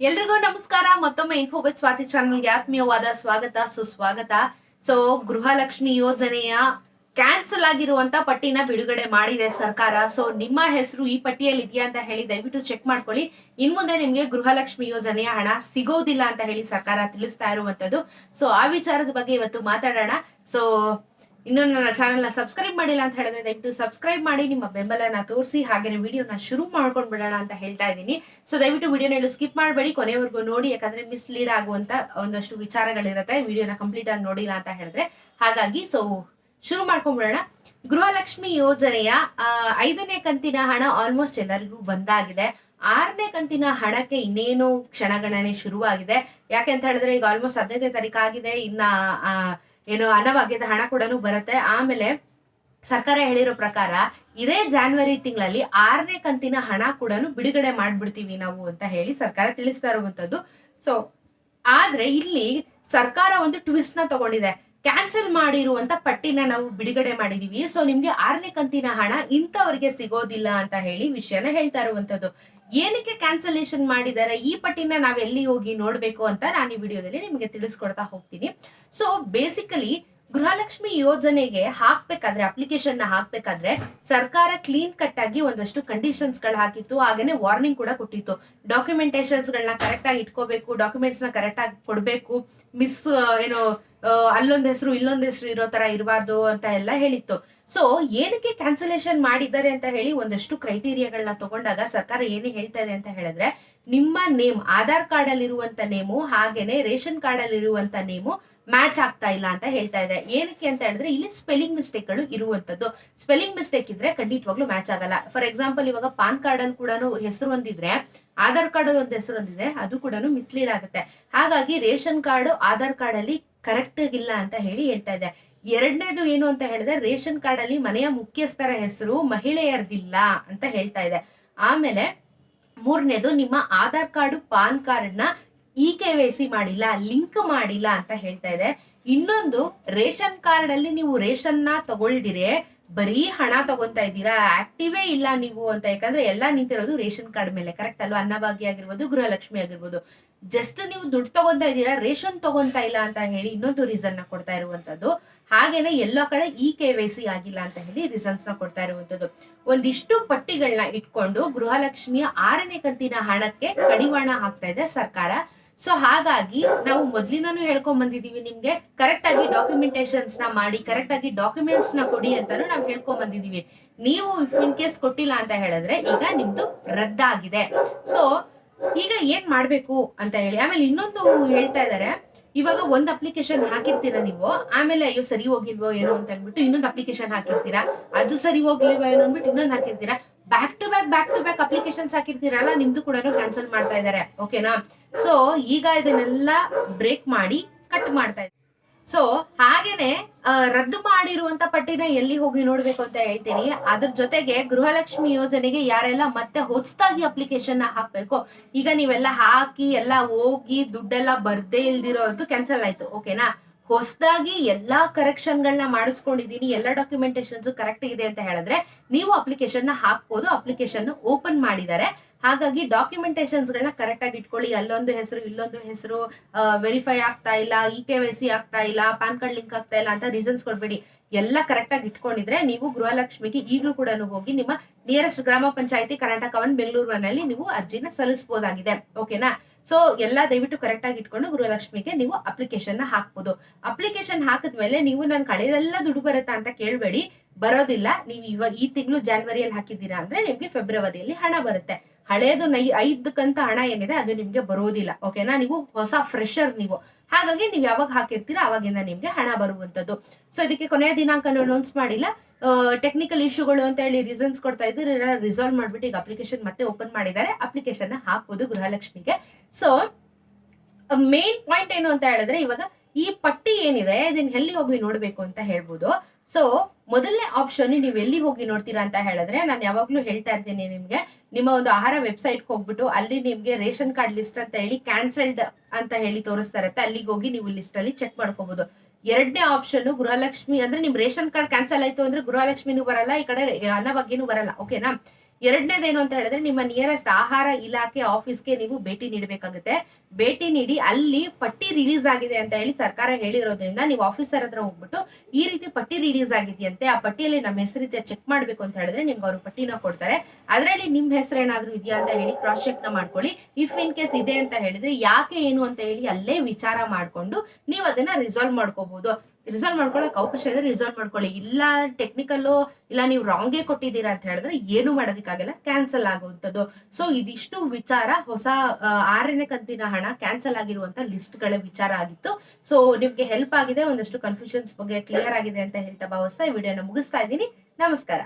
ಎಲ್ರಿಗೂ ನಮಸ್ಕಾರ. ಮತ್ತೊಮ್ಮೆ ಇನ್ಫೋಬೆಟ್ ಸ್ವಾತಿ ಚಾನಲ್ಗೆ ಆತ್ಮೀಯವಾದ ಸ್ವಾಗತ ಸುಸ್ವಾಗತ. ಸೊ ಗೃಹಲಕ್ಷ್ಮಿ ಯೋಜನೆಯ ಕ್ಯಾನ್ಸಲ್ ಆಗಿರುವಂತ ಪಟ್ಟಿನ ಬಿಡುಗಡೆ ಮಾಡಿದೆ ಸರ್ಕಾರ. ಸೊ ನಿಮ್ಮ ಹೆಸರು ಈ ಪಟ್ಟಿಯಲ್ಲಿ ಇದೆಯಾ ಅಂತ ಹೇಳಿ ದಯವಿಟ್ಟು ಚೆಕ್ ಮಾಡ್ಕೊಳ್ಳಿ. ಇನ್ ಮುಂದೆ ನಿಮ್ಗೆ ಗೃಹಲಕ್ಷ್ಮಿ ಯೋಜನೆಯ ಹಣ ಸಿಗೋದಿಲ್ಲ ಅಂತ ಹೇಳಿ ಸರ್ಕಾರ ತಿಳಿಸ್ತಾ ಇರುವಂತದ್ದು. ಸೊ ಆ ವಿಚಾರದ ಬಗ್ಗೆ ಇವತ್ತು ಮಾತಾಡೋಣ. ಸೊ ಇನ್ನು ನನ್ನ ಚಾನೆಲ್ ನ ಸಬ್ಸ್ಕ್ರೈಬ್ ಮಾಡಿಲ್ಲ ಅಂತ ಹೇಳಿದ್ರೆ ದಯವಿಟ್ಟು ಸಬ್ಸ್ಕ್ರೈಬ್ ಮಾಡಿ ನಿಮ್ಮ ಬೆಂಬಲನ ತೋರಿಸಿ. ಹಾಗೆ ವಿಡಿಯೋನ ಶುರು ಮಾಡ್ಕೊಂಡ್ ಬಿಡೋಣ ಅಂತ ಹೇಳ್ತಾ ಇದ್ದೀನಿ. ಸೊ ದಯವಿಟ್ಟು ವಿಡಿಯೋನ ಎಲ್ಲೂ ಸ್ಕಿಪ್ ಮಾಡಬೇಡಿ, ಕೊನೆವರೆಗೂ ನೋಡಿ. ಯಾಕಂದ್ರೆ ಮಿಸ್ಲೀಡ್ ಆಗುವಂತ ಒಂದಷ್ಟು ವಿಚಾರಗಳಿರುತ್ತೆ ವಿಡಿಯೋನ ಕಂಪ್ಲೀಟ್ ಆಗಿ ನೋಡಿಲ್ಲ ಅಂತ ಹೇಳಿದ್ರೆ. ಹಾಗಾಗಿ ಸೊ ಶುರು ಮಾಡ್ಕೊಂಡ್ಬಿಡೋಣ. ಗೃಹಲಕ್ಷ್ಮಿ ಯೋಜನೆಯ 5ನೇ ಕಂತಿನ ಹಣ ಆಲ್ಮೋಸ್ಟ್ ಎಲ್ಲರಿಗೂ ಬಂದಾಗಿದೆ. 6ನೇ ಕಂತಿನ ಹಣಕ್ಕೆ ಇನ್ನೇನು ಕ್ಷಣಗಣನೆ ಶುರುವಾಗಿದೆ. ಯಾಕೆ ಅಂತ ಹೇಳಿದ್ರೆ ಈಗ ಆಲ್ಮೋಸ್ಟ್ 15ನೇ ತಾರೀಕು ಆಗಿದೆ. ಇನ್ನ ಏನು ಅನ್ನಭಾಗ್ಯದ ಹಣ ಕೂಡ ಬರುತ್ತೆ. ಆಮೇಲೆ ಸರ್ಕಾರ ಹೇಳಿರೋ ಪ್ರಕಾರ ಇದೇ ಜಾನ್ವರಿ ತಿಂಗಳಲ್ಲಿ 6ನೇ ಕಂತಿನ ಹಣ ಕೂಡ ಬಿಡುಗಡೆ ಮಾಡ್ಬಿಡ್ತೀವಿ ನಾವು ಅಂತ ಹೇಳಿ ಸರ್ಕಾರ ತಿಳಿಸ್ತಾ ಇರುವಂತದ್ದು. ಸೊ ಆದ್ರೆ ಇಲ್ಲಿ ಸರ್ಕಾರ ಒಂದು ಟ್ವಿಸ್ಟ್ ನ ತಗೊಂಡಿದೆ. ಕ್ಯಾನ್ಸಲ್ ಮಾಡಿರುವಂತ ಪಟ್ಟಿನ ನಾವು ಬಿಡುಗಡೆ ಮಾಡಿದೀವಿ, ಸೊ ನಿಮ್ಗೆ 6ನೇ ಕಂತಿನ ಹಣ ಇಂಥವರಿಗೆ ಸಿಗೋದಿಲ್ಲ ಅಂತ ಹೇಳಿ ವಿಷಯನ ಹೇಳ್ತಾ ಇರುವಂತದ್ದು. ಏನಕ್ಕೆ ಕ್ಯಾನ್ಸಲೇಷನ್ ಮಾಡಿದ್ದಾರೆ, ಈ ಪಟ್ಟಿನ ನಾವ್ ಎಲ್ಲಿ ಹೋಗಿ ನೋಡ್ಬೇಕು ಅಂತ ನಾನು ಈ ವಿಡಿಯೋದಲ್ಲಿ ನಿಮಗೆ ತಿಳಿಸ್ಕೊಡ್ತಾ ಹೋಗ್ತೀನಿ. ಸೊ ಬೇಸಿಕಲಿ ಗೃಹಲಕ್ಷ್ಮಿ ಯೋಜನೆಗೆ ಹಾಕ್ಬೇಕಾದ್ರೆ ಅಪ್ಲಿಕೇಶನ್ ನ ಹಾಕ್ಬೇಕಾದ್ರೆ ಸರ್ಕಾರ ಕ್ಲೀನ್ ಕಟ್ ಆಗಿ ಒಂದಷ್ಟು ಕಂಡೀಷನ್ಸ್ ಗಳು ಹಾಕಿತ್ತು. ಹಾಗೇನೆ ವಾರ್ನಿಂಗ್ ಕೂಡ ಕೊಟ್ಟಿತ್ತು. ಡಾಕ್ಯುಮೆಂಟೇಶನ್ಸ್ ಗಳನ್ನ ಕರೆಕ್ಟ್ ಆಗಿ ಇಟ್ಕೋಬೇಕು, ಡಾಕ್ಯುಮೆಂಟ್ಸ್ ನ ಕರೆಕ್ಟ್ ಆಗಿ ಕೊಡ್ಬೇಕು, ಮಿಸ್ ಏನು ಅಲ್ಲೊಂದ್ ಹೆಸರು ಇಲ್ಲೊಂದ್ ಹೆಸರು ಇರೋ ತರ ಇರಬಾರ್ದು ಅಂತ ಎಲ್ಲ ಹೇಳಿತ್ತು. ಸೊ ಏನಕ್ಕೆ ಕ್ಯಾನ್ಸಲೇಷನ್ ಮಾಡಿದ್ದಾರೆ ಅಂತ ಹೇಳಿ ಒಂದಷ್ಟು ಕ್ರೈಟೀರಿಯಾಗಳನ್ನ ತಗೊಂಡಾಗ ಸರ್ಕಾರ ಏನೇ ಹೇಳ್ತಾ ಇದೆ ಅಂತ ಹೇಳಿದ್ರೆ, ನಿಮ್ಮ ನೇಮ್ ಆಧಾರ್ ಕಾರ್ಡ್ ಅಲ್ಲಿ ಇರುವಂತ ನೇಮು ಹಾಗೇನೆ ರೇಷನ್ ಕಾರ್ಡ್ ಅಲ್ಲಿ ಇರುವಂತ ನೇಮು ಮ್ಯಾಚ್ ಆಗ್ತಾ ಇಲ್ಲ ಅಂತ ಹೇಳ್ತಾ ಇದೆ. ಏನಕ್ಕೆ ಅಂತ ಹೇಳಿದ್ರೆ ಇಲ್ಲಿ ಸ್ಪೆಲ್ಲಿಂಗ್ ಮಿಸ್ಟೇಕ್ ಗಳು ಇರುವಂತದ್ದು. ಸ್ಪೆಲ್ಲಿಂಗ್ ಮಿಸ್ಟೇಕ್ ಇದ್ರೆ ಖಂಡಿತವಾಗ್ಲೂ ಮ್ಯಾಚ್ ಆಗಲ್ಲ. ಫಾರ್ ಎಕ್ಸಾಂಪಲ್ ಇವಾಗ ಪಾನ್ ಕಾರ್ಡ್ ಅಲ್ಲಿ ಕೂಡ ಹೆಸರು ಒಂದಿದ್ರೆ ಆಧಾರ್ ಕಾರ್ಡ್ ಅಲ್ಲಿ ಒಂದು ಹೆಸರು ಒಂದಿದೆ, ಅದು ಕೂಡ ಮಿಸ್ಲೀಡ್ ಆಗುತ್ತೆ. ಹಾಗಾಗಿ ರೇಷನ್ ಕಾರ್ಡ್ ಆಧಾರ್ ಕಾರ್ಡ್ ಅಲ್ಲಿ ಕರೆಕ್ಟ್ ಇಲ್ಲ ಅಂತ ಹೇಳಿ ಹೇಳ್ತಾ ಇದೆ. ಎರಡನೇದು ಏನು ಅಂತ ಹೇಳಿದ್ರೆ ರೇಷನ್ ಕಾರ್ಡ್ ಅಲ್ಲಿ ಮನೆಯ ಮುಖ್ಯಸ್ಥರ ಹೆಸರು ಮಹಿಳೆಯರ್ದಿಲ್ಲ ಅಂತ ಹೇಳ್ತಾ ಇದೆ. ಆಮೇಲೆ ಮೂರನೇದು ನಿಮ್ಮ ಆಧಾರ್ ಕಾರ್ಡ್ ಪಾನ್ ಕಾರ್ಡ್ ನ KYC ಮಾಡಿಲ್ಲ, ಲಿಂಕ್ ಮಾಡಿಲ್ಲ ಅಂತ ಹೇಳ್ತಾ ಇದೆ. ಇನ್ನೊಂದು ರೇಷನ್ ಕಾರ್ಡ್ ಅಲ್ಲಿ ನೀವು ರೇಷನ್ ನ ತಗೊಳ್ದಿರೆ ಬರೀ ಹಣ ತಗೊಂತಾ ಇದ್ದೀರಾ, ಆಕ್ಟಿವೇ ಇಲ್ಲ ನೀವು ಅಂತ. ಯಾಕಂದ್ರೆ ಎಲ್ಲಾ ನಿಂತಿರೋದು ರೇಷನ್ ಕಾರ್ಡ್ ಮೇಲೆ, ಕರೆಕ್ಟ್ ಅಲ್ವಾ? ಅನ್ನಭಾಗ್ಯ ಆಗಿರ್ಬೋದು, ಗೃಹಲಕ್ಷ್ಮಿ ಆಗಿರ್ಬೋದು. ಜಸ್ಟ್ ನೀವು ದುಡ್ಡು ತಗೊಂತಾ ಇದ್ದೀರಾ, ರೇಷನ್ ತಗೊಂತಾ ಇಲ್ಲ ಅಂತ ಹೇಳಿ ಇನ್ನೊಂದು ರೀಸನ್ ನ ಕೊಡ್ತಾ ಇರುವಂತದ್ದು. ಹಾಗೇನೆ ಎಲ್ಲಾ ಕಡೆ KYC ಆಗಿಲ್ಲ ಅಂತ ಹೇಳಿ ರೀಸನ್ಸ್ ನ ಕೊಡ್ತಾ ಇರುವಂತದ್ದು. ಒಂದಿಷ್ಟು ಪಟ್ಟಿಗಳನ್ನ ಇಟ್ಕೊಂಡು ಗೃಹಲಕ್ಷ್ಮಿಯ 6ನೇ ಕಂತಿನ ಹಣಕ್ಕೆ ಕಡಿವಾಣ ಹಾಕ್ತಾ ಇದೆ ಸರ್ಕಾರ. ಸೊ ಹಾಗಾಗಿ ನಾವು ಮೊದ್ಲಿನಾನು ಹೇಳ್ಕೊಂಡ್ ಬಂದಿದೀವಿ, ನಿಮ್ಗೆ ಕರೆಕ್ಟ್ ಆಗಿ ಡಾಕ್ಯುಮೆಂಟೇಶನ್ಸ್ ನ ಮಾಡಿ, ಕರೆಕ್ಟ್ ಆಗಿ ಡಾಕ್ಯುಮೆಂಟ್ಸ್ ನ ಕೊಡಿ ಅಂತಾನು ನಾವು ಹೇಳ್ಕೊಂಡ್ ಬಂದಿದೀವಿ. ನೀವು ಇನ್ ಕೇಸ್ ಕೊಟ್ಟಿಲ್ಲ ಅಂತ ಹೇಳಿದ್ರೆ ಈಗ ನಿಮ್ದು ರದ್ದಾಗಿದೆ. ಸೊ ಈಗ ಏನ್ ಮಾಡ್ಬೇಕು ಅಂತ ಹೇಳಿ ಆಮೇಲೆ ಇನ್ನೊಂದು ಹೇಳ್ತಾ ಇದಾರೆ. ಇವಾಗ ಒಂದ್ ಅಪ್ಲಿಕೇಶನ್ ಹಾಕಿರ್ತೀರಾ ನೀವು, ಆಮೇಲೆ ಅಯ್ಯೋ ಸರಿ ಹೋಗಿಲ್ವೋ ಏನೋ ಅಂತ ಅಂದ್ಬಿಟ್ಟು ಇನ್ನೊಂದು ಅಪ್ಲಿಕೇಶನ್ ಹಾಕಿರ್ತೀರಾ, ಅದು ಸರಿ ಹೋಗ್ಲಿಲ್ವೋ ಏನೋ ಅಂದ್ಬಿಟ್ಟು ಇನ್ನೊಂದು ಹಾಕಿರ್ತೀರಾ. ಬ್ಯಾಕ್ ಟು ಬ್ಯಾಕ್ ಅಪ್ಲಿಕೇಶನ್ಸ್ ಹಾಕಿರ್ತೀರಲ್ಲ, ನಿಮ್ದು ಕೂಡ ಕ್ಯಾನ್ಸಲ್ ಮಾಡ್ತಾ ಇದಾರೆ. ಓಕೆನಾ? ಸೊ ಈಗ ಇದನ್ನೆಲ್ಲ ಬ್ರೇಕ್ ಮಾಡಿ ಕಟ್ ಮಾಡ್ತಾ ಇದ್ದಾರೆ. ಸೊ ಹಾಗೇನೆ ರದ್ದು ಮಾಡಿರುವಂತ ಪಟ್ಟಿನ ಎಲ್ಲಿ ಹೋಗಿ ನೋಡ್ಬೇಕು ಅಂತ ಹೇಳ್ತೀನಿ. ಅದ್ರ ಜೊತೆಗೆ ಗೃಹಲಕ್ಷ್ಮಿ ಯೋಜನೆಗೆ ಯಾರೆಲ್ಲ ಮತ್ತೆ ಹೊಸದಾಗಿ ಅಪ್ಲಿಕೇಶನ್ ಹಾಕ್ಬೇಕು, ಈಗ ನೀವೆಲ್ಲ ಹಾಕಿ ಎಲ್ಲ ಹೋಗಿ ದುಡ್ಡೆಲ್ಲ ಬರ್ದೇ ಇಲ್ದಿರೋದು ಕ್ಯಾನ್ಸಲ್ ಆಯ್ತು. ಓಕೆನಾ? ಹೊಸದಾಗಿ ಎಲ್ಲಾ ಕರೆಕ್ಷನ್ ಗಳನ್ನ ಮಾಡಿಸ್ಕೊಂಡಿದೀನಿ, ಎಲ್ಲಾ ಡಾಕ್ಯುಮೆಂಟೇಶನ್ಸ್ ಕರೆಕ್ಟ್ ಇದೆ ಅಂತ ಹೇಳಿದ್ರೆ ನೀವು ಅಪ್ಲಿಕೇಶನ್ ನ ಹಾಕ್ಬೋದು. ಅಪ್ಲಿಕೇಶನ್ ಓಪನ್ ಮಾಡಿದ್ದಾರೆ, ಹಾಗಾಗಿ ಡಾಕ್ಯುಮೆಂಟೇಶನ್ಸ್ ಗಳನ್ನ ಕರೆಕ್ಟ್ ಆಗಿ ಇಟ್ಕೊಳ್ಳಿ. ಅಲ್ಲೊಂದು ಹೆಸರು ಇಲ್ಲೊಂದು ಹೆಸರು ವೆರಿಫೈ ಆಗ್ತಾ ಇಲ್ಲ, KYC ಆಗ್ತಾ ಇಲ್ಲ, ಪಾನ್ ಕಾರ್ಡ್ ಲಿಂಕ್ ಆಗ್ತಾ ಇಲ್ಲ ಅಂತ ರೀಸನ್ಸ್ ಕೊಡ್ಬೇಡಿ. ಎಲ್ಲ ಕರೆಕ್ಟ್ ಆಗಿ ಇಟ್ಕೊಂಡಿದ್ರೆ ನೀವು ಗೃಹಲಕ್ಷ್ಮಿಗೆ ಈಗಲೂ ಕೂಡ ಹೋಗಿ ನಿಮ್ಮ ನಿಯರೆಸ್ಟ್ ಗ್ರಾಮ ಪಂಚಾಯತಿ ಕರ್ನಾಟಕ 1 ಬೆಂಗಳೂರಿನಲ್ಲಿ ನೀವು ಅರ್ಜಿನ ಸಲ್ಲಿಸಬಹುದಾಗಿದೆ. ಓಕೆನಾ? ಸೊ ಎಲ್ಲಾ ದಯವಿಟ್ಟು ಕರೆಕ್ಟ್ ಆಗಿ ಇಟ್ಕೊಂಡು ಗೃಹಲಕ್ಷ್ಮಿಗೆ ನೀವು ಅಪ್ಲಿಕೇಶನ್ ನ ಹಾಕ್ಬೋದು. ಅಪ್ಲಿಕೇಶನ್ ಹಾಕಿದ್ಮೇಲೆ ನೀವು ನನ್ ಕಳೆದೆಲ್ಲ ದುಡ್ಡು ಬರುತ್ತಾ ಅಂತ ಕೇಳ್ಬೇಡಿ, ಬರೋದಿಲ್ಲ. ನೀವು ಇವಾಗ ಈ ತಿಂಗಳು ಜಾನ್ವರಿಯಲ್ಲಿ ಹಾಕಿದ್ದೀರಾ ಅಂದ್ರೆ ನಿಮ್ಗೆ ಫೆಬ್ರವರಿಯಲ್ಲಿ ಹಣ ಬರುತ್ತೆ. ಹಳೇದು 5 ಕಂತ ಹಣ ಏನಿದೆ ಅದು ನಿಮ್ಗೆ ಬರೋದಿಲ್ಲ. ಓಕೆನಾ? ನೀವು ಹೊಸ ಫ್ರೆಶರ್ ನೀವು, ಹಾಗಾಗಿ ನೀವು ಯಾವಾಗ ಹಾಕಿರ್ತೀರಾ ಅವಾಗಿಂದ ನಿಮ್ಗೆ ಹಣ ಬರುವಂತದ್ದು. ಸೊ ಇದಕ್ಕೆ ಕೊನೆಯ ದಿನಾಂಕ ಅನೌನ್ಸ್ ಮಾಡಿಲ್ಲ. ಟೆಕ್ನಿಕಲ್ ಇಶ್ಯೂಗಳು ಅಂತ ಹೇಳಿ ರೀಸನ್ಸ್ ಕೊಡ್ತಾ ಇದ್ರು, ರಿಸಾಲ್ವ್ ಮಾಡ್ಬಿಟ್ಟು ಈಗ ಅಪ್ಲಿಕೇಶನ್ ಮತ್ತೆ ಓಪನ್ ಮಾಡಿದ್ದಾರೆ. ಅಪ್ಲಿಕೇಶನ್ ನ ಹಾಕ್ಬೋದು ಗೃಹಲಕ್ಷ್ಮಿಗೆ. ಸೊ ಮೇನ್ ಪಾಯಿಂಟ್ ಏನು ಅಂತ ಹೇಳಿದ್ರೆ, ಇವಾಗ ಈ ಪಟ್ಟಿ ಏನಿದೆ ಇದನ್ನ ಎಲ್ಲಿ ಹೋಗಿ ನೋಡ್ಬೇಕು ಅಂತ ಹೇಳ್ಬೋದು. ಸೊ ಮೊದಲನೇ ಆಪ್ಷನ್ ನೀವು ಎಲ್ಲಿ ಹೋಗಿ ನೋಡ್ತೀರಾ ಅಂತ ಹೇಳಿದ್ರೆ, ನಾನು ಯಾವಾಗ್ಲೂ ಹೇಳ್ತಾ ಇರ್ತೀನಿ ನಿಮ್ಗೆ, ನಿಮ್ಮ ಒಂದು ಆಹಾರ ವೆಬ್ಸೈಟ್ ಹೋಗ್ಬಿಟ್ಟು ಅಲ್ಲಿ ನಿಮ್ಗೆ ರೇಷನ್ ಕಾರ್ಡ್ ಲಿಸ್ಟ್ ಅಂತ ಹೇಳಿ ಕ್ಯಾನ್ಸಲ್ಡ್ ಅಂತ ಹೇಳಿ ತೋರಿಸ್ತಾ ಇರುತ್ತೆ, ಅಲ್ಲಿಗೆ ಹೋಗಿ ನೀವು ಲಿಸ್ಟ್ ಅಲ್ಲಿ ಚೆಕ್ ಮಾಡ್ಕೋಬಹುದು. ಎರಡನೇ ಆಪ್ಷನ್ ಗೃಹಲಕ್ಷ್ಮಿ ಅಂದ್ರೆ ನಿಮ್ ರೇಷನ್ ಕಾರ್ಡ್ ಕ್ಯಾನ್ಸಲ್ ಆಯ್ತು ಅಂದ್ರೆ ಗೃಹಲಕ್ಷ್ಮಿನೂ ಬರಲ್ಲ, ಈ ಕಡೆ ಅನ್ನಭಾಗ್ಯನೂ ಬರಲ್ಲ. ಓಕೆನಾ? ಎರಡನೇದೇನು ಅಂತ ಹೇಳಿದ್ರೆ ನಿಮ್ಮ ನಿಯರೆಸ್ಟ್ ಆಹಾರ ಇಲಾಖೆ ಆಫೀಸ್ಗೆ ನೀವು ಭೇಟಿ ನೀಡಬೇಕಾಗುತ್ತೆ. ಭೇಟಿ ನೀಡಿ ಅಲ್ಲಿ ಪಟ್ಟಿ ರಿಲೀಸ್ ಆಗಿದೆ ಅಂತ ಹೇಳಿ ಸರ್ಕಾರ ಹೇಳಿರೋದ್ರಿಂದ ನೀವು ಆಫೀಸರ್ ಹತ್ರ ಹೋಗ್ಬಿಟ್ಟು ಈ ರೀತಿ ಪಟ್ಟಿ ರಿಲೀಸ್ ಆಗಿದೆಯಂತೆ, ಆ ಪಟ್ಟಿಯಲ್ಲಿ ನಮ್ಮ ಹೆಸರಿದೆ ಚೆಕ್ ಮಾಡ್ಬೇಕು ಅಂತ ಹೇಳಿದ್ರೆ ನಿಮ್ಗೆ ಅವರು ಪಟ್ಟಿನ ಕೊಡ್ತಾರೆ. ಅದರಲ್ಲಿ ನಿಮ್ ಹೆಸರು ಏನಾದ್ರು ಇದೆಯಾ ಅಂತ ಹೇಳಿ ಕ್ರಾಸ್ ಚೆಕ್ ನ ಮಾಡ್ಕೊಳ್ಳಿ. ಇಫ್ ಇನ್ ಕೇಸ್ ಇದೆ ಅಂತ ಹೇಳಿದ್ರೆ ಯಾಕೆ ಏನು ಅಂತ ಹೇಳಿ ಅಲ್ಲೇ ವಿಚಾರ ಮಾಡ್ಕೊಂಡು ನೀವು ಅದನ್ನ ರಿಸಾಲ್ವ್ ಮಾಡ್ಕೋಬಹುದು. ರಿಸಾಲ್ವ್ ಮಾಡ್ಕೊಳಕ್ ಅವಕಾಶ ಇದೆ, ರಿಸಾಲ್ವ್ ಮಾಡ್ಕೊಳ್ಳಿ. ಇಲ್ಲ ಟೆಕ್ನಿಕಲ್ ಇಲ್ಲ ನೀವು ರಾಂಗೇ ಕೊಟ್ಟಿದ್ದೀರಾ ಅಂತ ಹೇಳಿದ್ರೆ ಏನು ಮಾಡೋದಕ್ಕಾಗಲ್ಲ, ಕ್ಯಾನ್ಸಲ್ ಆಗುವಂಥದ್ದು. ಸೊ ಇದಿಷ್ಟು ವಿಚಾರ ಹೊಸ 6ನೇ ಕಂತಿನ ಹಣ ಕ್ಯಾನ್ಸಲ್ ಆಗಿರುವಂತ ಲಿಸ್ಟ್ ಗಳ ವಿಚಾರ ಆಗಿತ್ತು. ಸೊ ನಿಮ್ಗೆ ಹೆಲ್ಪ್ ಆಗಿದೆ, ಒಂದಷ್ಟು ಕನ್ಫ್ಯೂಷನ್ಸ್ ಬಗ್ಗೆ ಕ್ಲಿಯರ್ ಆಗಿದೆ ಅಂತ ಹೇಳ್ತಾ ಭಾವಿಸ್ತಾ ಈ ವಿಡಿಯೋನ ಮುಗಿಸ್ತಾ ಇದ್ದೀನಿ. ನಮಸ್ಕಾರ.